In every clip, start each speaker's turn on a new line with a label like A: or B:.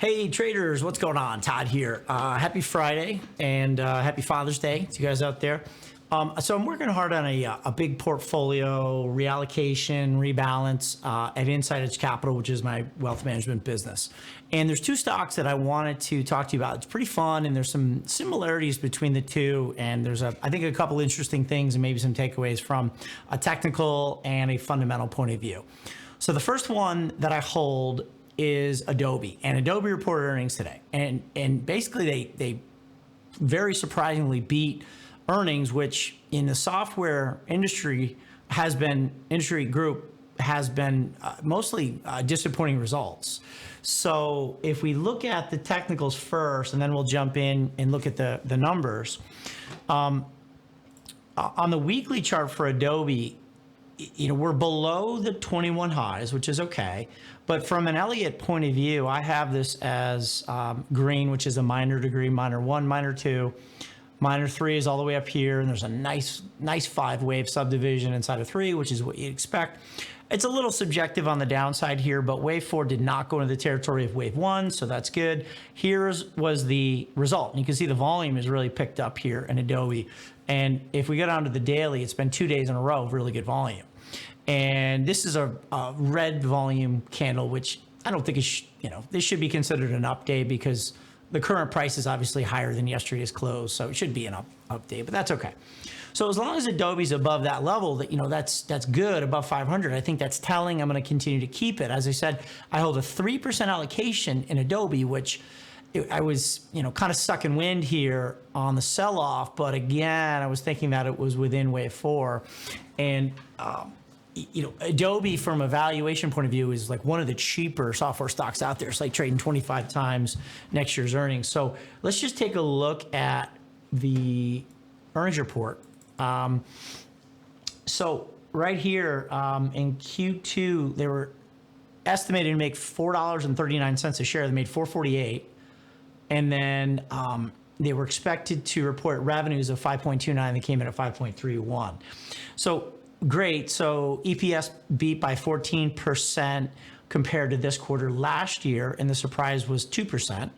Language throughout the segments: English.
A: Hey traders, what's going on? Todd here. Happy Friday and happy Father's Day to you guys out there. So I'm working hard on a big portfolio reallocation, rebalance at Inside Edge Capital, which is my wealth management business. And there's two stocks that I wanted to talk to you about. It's pretty fun, and there's some similarities between the two. And there's I think a couple interesting things and maybe some takeaways from a technical and a fundamental point of view. So the first one that I hold is Adobe, and Adobe reported earnings today, and basically they very surprisingly beat earnings, which in the software industry group has been mostly disappointing results. So if we look at the technicals first, and then we'll jump in and look at the numbers. On the weekly chart for Adobe, we're below the 21 highs, which is okay. But from an Elliott point of view, I have this as green, which is a minor degree, minor 1, minor 2. Minor 3 is all the way up here, and there's a nice 5-wave subdivision inside of 3, which is what you'd expect. It's a little subjective on the downside here, but wave 4 did not go into the territory of wave 1, so that's good. Here was the result. And you can see the volume is really picked up here in Adobe. And if we go down to the daily, it's been 2 days in a row of really good volume. And this is a red volume candle, which I don't think is, this should be considered an up day because the current price is obviously higher than yesterday's close, so it should be an up day, but that's okay. So as long as Adobe's above that level, that's good, above 500. I think that's telling. I'm going to continue to keep it. As I said, I hold a 3% allocation in Adobe, which I was, kind of sucking wind here on the sell-off, but again, I was thinking that it was within wave 4, and Adobe from a valuation point of view is like one of the cheaper software stocks out there. It's like trading 25 times next year's earnings. So let's just take a look at the earnings report. So right here in Q2, they were estimated to make $4.39 a share. They made $4.48. And then they were expected to report revenues of 5.29. They came in at 5.31. So great. So EPS beat by 14% compared to this quarter last year, and the surprise was 2%.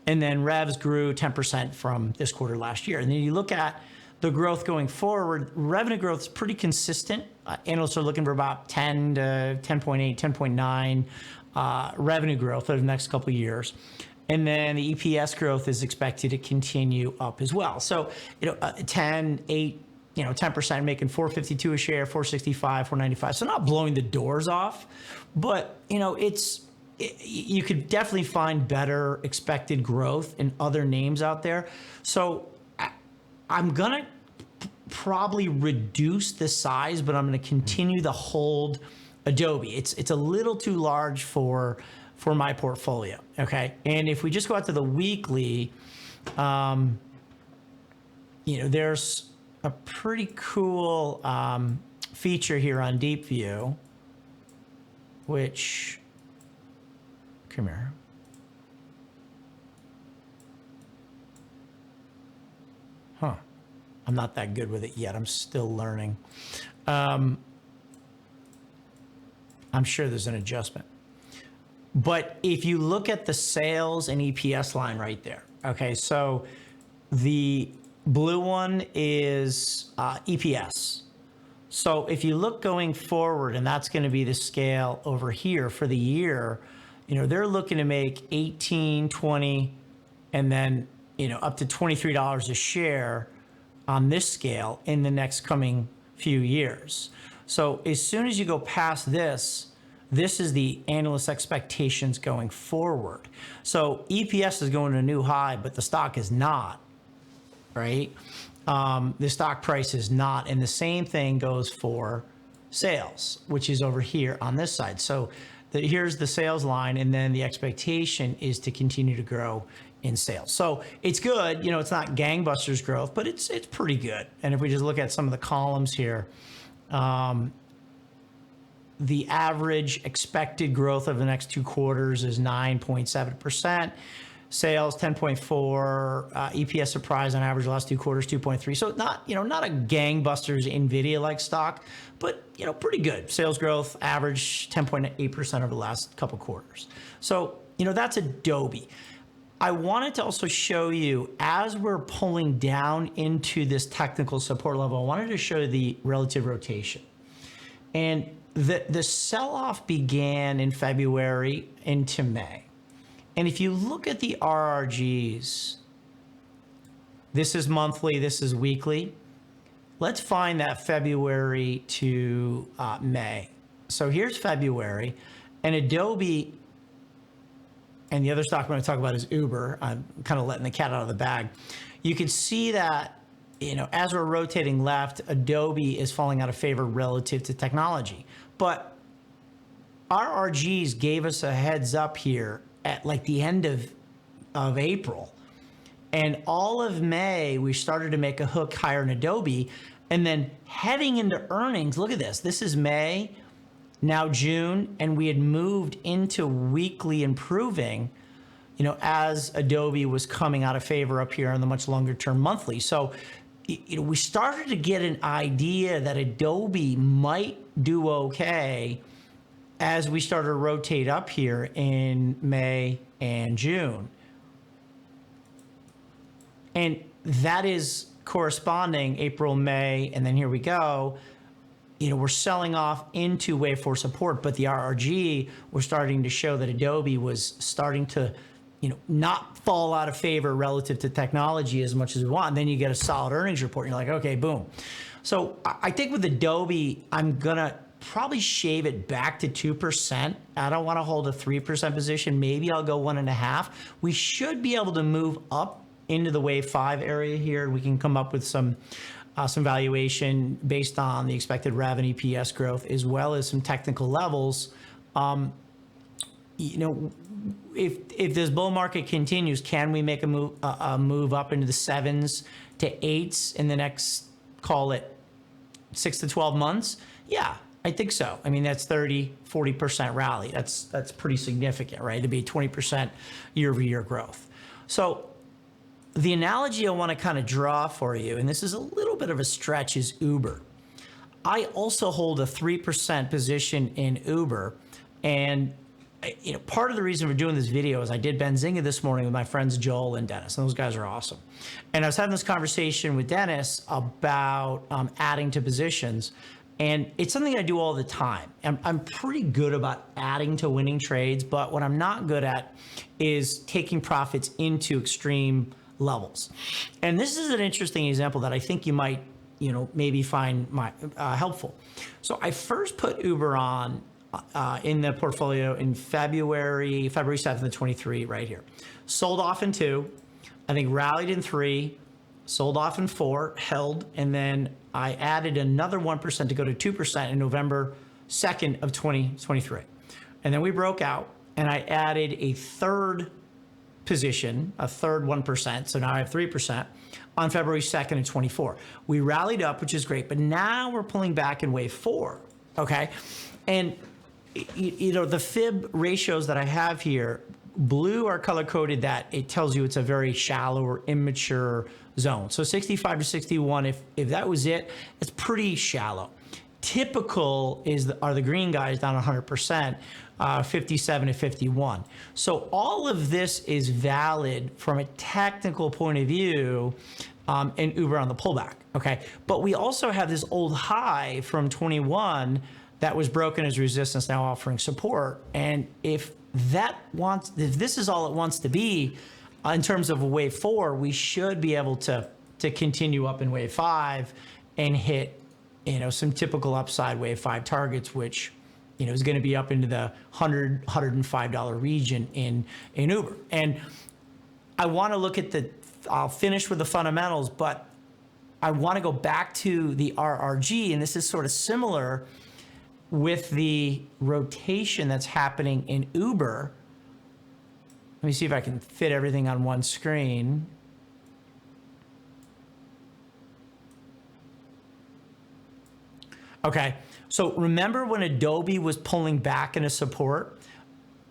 A: And then revs grew 10% from this quarter last year. And then you look at the growth going forward, revenue growth is pretty consistent. Analysts are looking for about 10 to 10.8, 10.9 revenue growth over the next couple of years. And then the EPS growth is expected to continue up as well. So, 10, 8, 10%, making $4.52 a share, $4.65, $4.95. So not blowing the doors off, but you could definitely find better expected growth in other names out there. So I'm gonna probably reduce the size, but I'm gonna continue to hold Adobe. It's a little too large for my portfolio. Okay, and if we just go out to the weekly, there's a pretty cool feature here on Deep View, which, come here. I'm not that good with it yet. I'm still learning. I'm sure there's an adjustment. But if you look at the sales and EPS line right there, okay, so the blue one is EPS. So if you look going forward, and that's going to be the scale over here for the year, they're looking to make 18, 20, and then, up to $23 a share on this scale in the next coming few years. So as soon as you go past this is the analyst expectations going forward. So EPS is going to a new high, but the stock is not. Right? The stock price is not. And the same thing goes for sales, which is over here on this side. So here's the sales line, and then the expectation is to continue to grow in sales. So it's good. It's not gangbusters growth, but it's pretty good. And if we just look at some of the columns here, the average expected growth of the next 2 quarters is 9.7%. Sales 10.4, EPS surprise on average the last 2 quarters 2.3. So not a gangbusters Nvidia like stock, but pretty good. Sales growth average 10.8% over the last couple quarters. So that's Adobe. I wanted to also show you, as we're pulling down into this technical support level, I wanted to show you the relative rotation. And the sell-off began in February into May. And if you look at the RRGs, this is monthly, this is weekly. Let's find that February to May. So here's February, and Adobe, and the other stock I'm going to talk about is Uber. I'm kind of letting the cat out of the bag. You can see that, as we're rotating left, Adobe is falling out of favor relative to technology. But RRGs gave us a heads up here at like the end of April. And all of May, we started to make a hook higher in Adobe. And then heading into earnings, look at this. This is May, now June, and we had moved into weekly improving, as Adobe was coming out of favor up here on the much longer term monthly. So, we started to get an idea that Adobe might do okay as we started to rotate up here in May and June. And that is corresponding April, May, and then here we go. We're selling off into wave 4 support, but the RRG, we're starting to show that Adobe was starting to, not fall out of favor relative to technology as much as we want. And then you get a solid earnings report, and you're like, okay, boom. So I think with Adobe, I'm gonna probably shave it back to 2%. I don't want to hold a 3% position. Maybe I'll go 1.5. We should be able to move up into the wave 5 area here. We can come up with some valuation based on the expected rev and EPS growth, as well as some technical levels. If this bull market continues, can we make a move up into the 7s to 8s in the next, call it 6 to 12 months? Yeah, I think so. I mean, that's 30-40% rally. That's pretty significant, right? To be 20% year-over-year growth. So the analogy I want to kind of draw for you, and this is a little bit of a stretch, is Uber. I also hold a 3% position in Uber, and part of the reason we're doing this video is I did Benzinga this morning with my friends Joel and Dennis, and those guys are awesome. And I was having this conversation with Dennis about adding to positions, and it's something I do all the time. I'm pretty good about adding to winning trades, but what I'm not good at is taking profits into extreme levels. And this is an interesting example that I think you might, maybe find helpful. So I first put Uber on in the portfolio in February 7th of 23, right here. Sold off in 2, I think rallied in 3, sold off in 4, held, and then I added another 1% to go to 2% in November 2nd of 2023. And then we broke out, and I added a third position, a third 1%, so now I have 3% on February 2nd of 24. We rallied up, which is great, but now we're pulling back in wave 4, okay? And the fib ratios that I have here, blue are color-coded that it tells you it's a very shallow or immature zone. So 65 to 61, if that was it, it's pretty shallow. Typical are the green guys down 100%, 57 to 51. So all of this is valid from a technical point of view in Uber on the pullback, okay? But we also have this old high from 21 that was broken as resistance, now offering support. And if this is all it wants to be in terms of a wave 4, we should be able to continue up in wave 5 and hit, some typical upside wave 5 targets, which, is going to be up into the $105 region in Uber. And I want to look at I'll finish with the fundamentals, but I want to go back to the RRG, and this is sort of similar with the rotation that's happening in Uber. Let me see if I can fit everything on one screen. Okay, so remember when Adobe was pulling back into support,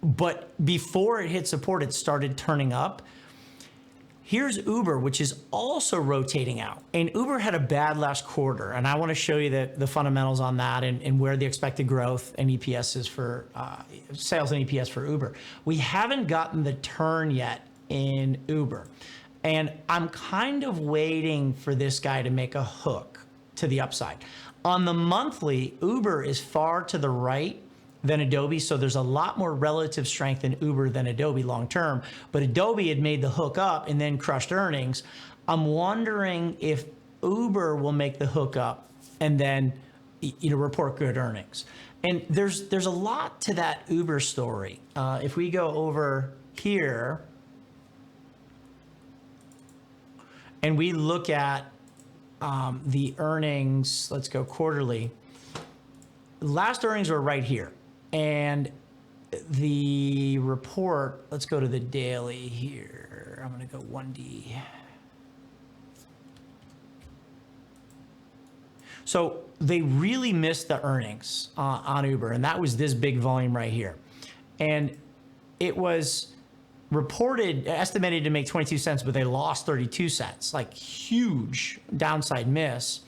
A: but before it hit support, it started turning up? Here's Uber, which is also rotating out. And Uber had a bad last quarter. And I want to show you the fundamentals on that and where the expected growth and EPS is for sales and EPS for Uber. We haven't gotten the turn yet in Uber. And I'm kind of waiting for this guy to make a hook to the upside. On the monthly, Uber is far to the right than Adobe, so there's a lot more relative strength in Uber than Adobe long term, but Adobe had made the hook up and then crushed earnings. I'm wondering if Uber will make the hook up and then report good earnings. And there's a lot to that Uber story. If we go over here and we look at the earnings, let's go quarterly. Last earnings were right here. And the report, let's go to the daily here. I'm going to go 1D. So they really missed the earnings on Uber, and that was this big volume right here. And it was estimated to make 22 cents, but they lost 32 cents, like huge downside miss.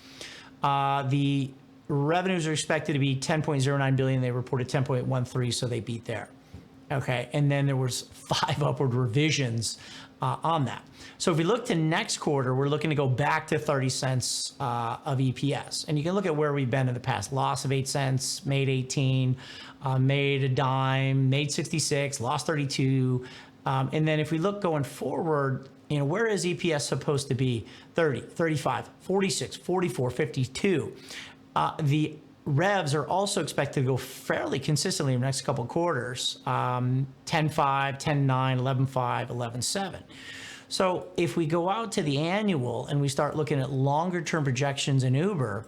A: The revenues are expected to be 10.09 billion. They reported 10.13, so they beat there. Okay, and then there was 5 upward revisions on that. So if we look to next quarter, we're looking to go back to 30 cents of EPS. And you can look at where we've been in the past. Loss of 8 cents, made 18, made a dime, made 66, lost 32. And then if we look going forward, where is EPS supposed to be? 30, 35, 46, 44, 52. The revs are also expected to go fairly consistently in the next couple of quarters, 10.5, 10.9, 11.5, 11.7. So if we go out to the annual and we start looking at longer term projections in Uber,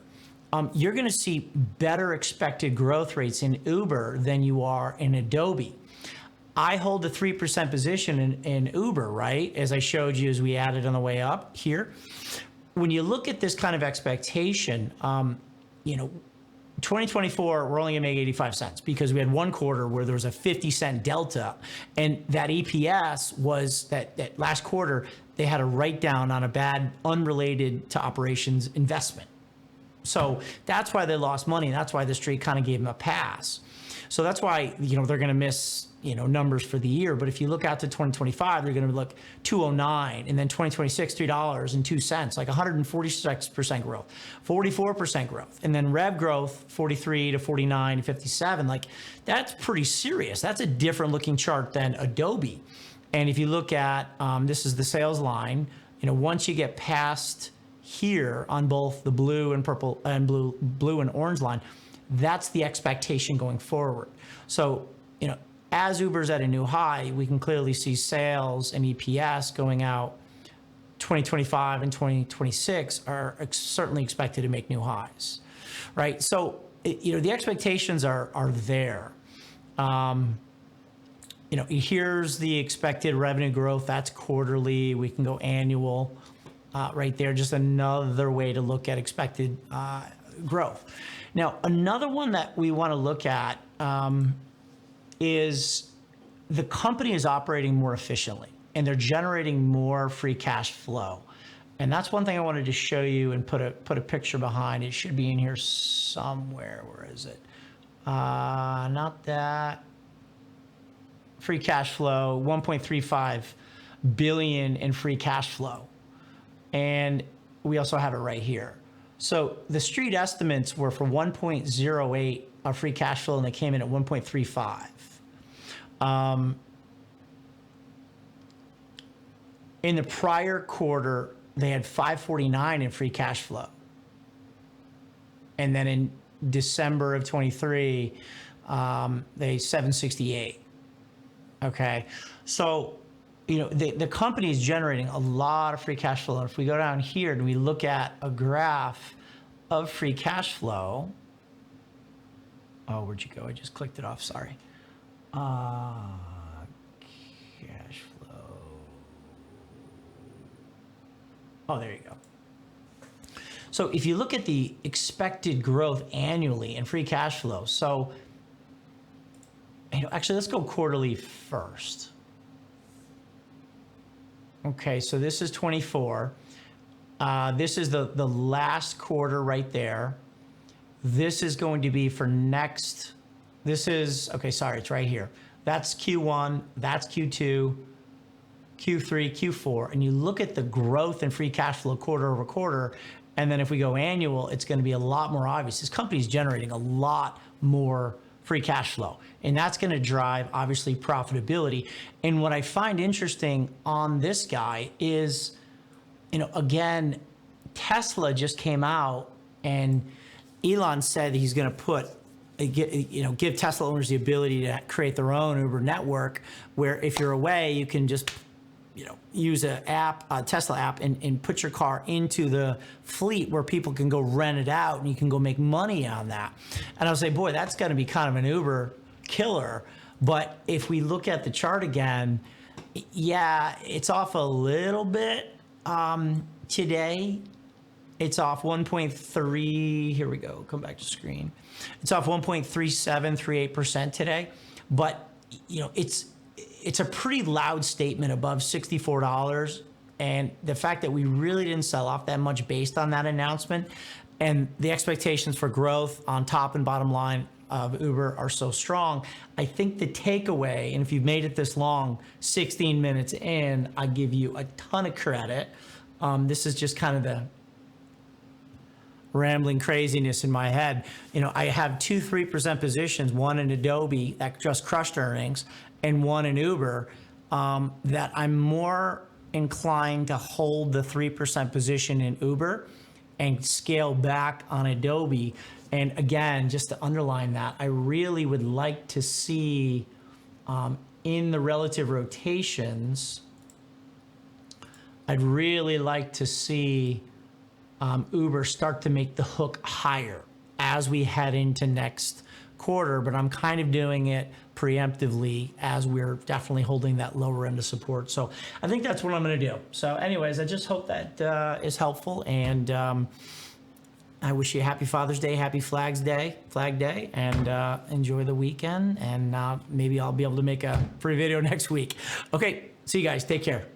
A: you're going to see better expected growth rates in Uber than you are in Adobe. I hold a 3% position in Uber, right? As I showed you as we added on the way up here. When you look at this kind of expectation, 2024, we're only gonna make 85 cents because we had one quarter where there was a 50-cent delta, and that EPS was that last quarter, they had a write down on a bad, unrelated to operations investment. So that's why they lost money. And that's why the street kind of gave them a pass. So that's why, they're going to miss, numbers for the year. But if you look out to 2025, they're going to look 209, and then 2026, $3.02, like 146% growth, 44% growth. And then rev growth, 43 to 49 to 57. Like, that's pretty serious. That's a different looking chart than Adobe. And if you look at, this is the sales line, once you get past here on both the blue and purple and blue and orange line, that's the expectation going forward. So, as Uber's at a new high, we can clearly see sales and EPS going out 2025 and 2026 are certainly expected to make new highs, right? So, the expectations are there. Here's the expected revenue growth. That's quarterly. We can go annual right there. Just another way to look at expected growth. Now, another one that we want to look at is the company is operating more efficiently and they're generating more free cash flow. And that's one thing I wanted to show you and put a picture behind. It should be in here somewhere. Where is it? Not that. Free cash flow, 1.35 billion in free cash flow. And we also have it right here. So the street estimates were for 1.08 of free cash flow, and they came in at 1.35. In the prior quarter, they had 549 in free cash flow. And then in December of 23, they 768. Okay. So, the company is generating a lot of free cash flow. And if we go down here and we look at a graph of free cash flow, oh, where'd you go? I just clicked it off. Sorry. Cash flow. Oh, there you go. So if you look at the expected growth annually in free cash flow, so, actually, let's go quarterly first. Okay, so this is 24. This is the last quarter right there. This is going to be for next. This is, okay, sorry, it's right here. That's Q1, that's Q2, Q3, Q4, and you look at the growth in free cash flow quarter over quarter, and then if we go annual, it's going to be a lot more obvious. This company's generating a lot more free cash flow, and that's going to drive, obviously, profitability. And what I find interesting on this guy is, again, Tesla just came out, and Elon said he's going to give Tesla owners the ability to create their own Uber network, where if you're away, you can just use a Tesla app, and put your car into the fleet where people can go rent it out, and you can go make money on that. And I'll say, boy, that's going to be kind of an Uber killer. But if we look at the chart again, yeah, it's off a little bit today. It's off 1.3. Here we go. Come back to screen. It's off 1.3738% today. But it's a pretty loud statement above $64, and the fact that we really didn't sell off that much based on that announcement, and the expectations for growth on top and bottom line of Uber are so strong. I think the takeaway, and if you've made it this long, 16 minutes in, I give you a ton of credit. This is just kind of the rambling craziness in my head. I have two 3% positions, one in Adobe that just crushed earnings, and one in Uber, that I'm more inclined to hold the 3% position in Uber and scale back on Adobe. And again, just to underline that, I really would like to see in the relative rotations, I'd really like to see Uber start to make the hook higher as we head into next quarter, but I'm kind of doing it preemptively as we're definitely holding that lower end of support. So I think that's what I'm going to do. So anyways, I just hope that is helpful, and I wish you a happy Father's Day, happy Flag Day, and enjoy the weekend, and maybe I'll be able to make a free video next week. Okay, see you guys. Take care.